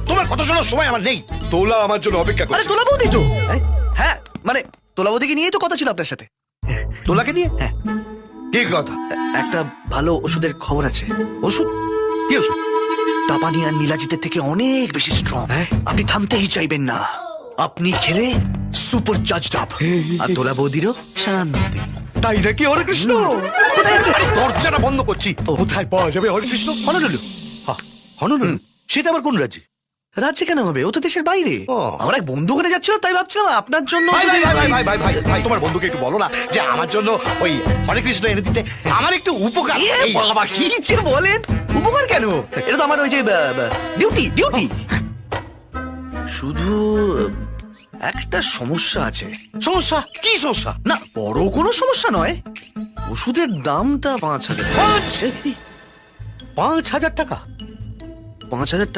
তোমার কথা শোনার সময় আমার নেই। তোলা আমার জন্য অপেক্ষা আরে করছে। তোলা বৌদি তো। হ্যাঁ মানে তোলা বৌদিকে নিয়েই তো কথা ছিল আপনার সাথে। তোলাকে নিয়ে হ্যাঁ, কি কথা? একটা ভালো ওষুধের খবর আছে। ওষুধ? কি ওষুধ? তাপানি আর নীলাজিতের থেকে অনেক বেশি স্ট্রং। আপনি থামতেই চাইবেন না। আপনি খেলে সুপার চার্জড আপ। আর তোলা বৌদিরও শান্তি। তাই নাকি? হরে কৃষ্ণ। কোথায় আছে? দরজাটা বন্ধ করছি। কোথায় পাওয়া যাবে হরে কৃষ্ণ? হনলুলু। হনুলুলু? সেটা আবার কোন রাজ্যে? রাজ্যে কেন হবে? ও তো দেশের বাইরে। ও। আমার এক বন্ধু ওখানে যাচ্ছিল, তাই ভাবছিলাম আপনার জন্য ভাই ভাই যদি- ভাই ভাই ভাই ভাই ভাই তোমার বন্ধুকে একটু বলো না যে আমার জন্য ওই হরে কৃষ্ণ এনে দিতে। আমার একটু উপকার। এ এই, বাবা, কি যে বলেন! উপকার কেন? এটা তো আমার ওই যে ডিউটি ডিউটি। শুধু একটা সমস্যা আছে। সমস্যা? কি সমস্যা? না, বড় কোনো সমস্যা নয়। ওষুধের দামটা 5,000। 5,000 টাকা? 5,000 টাকা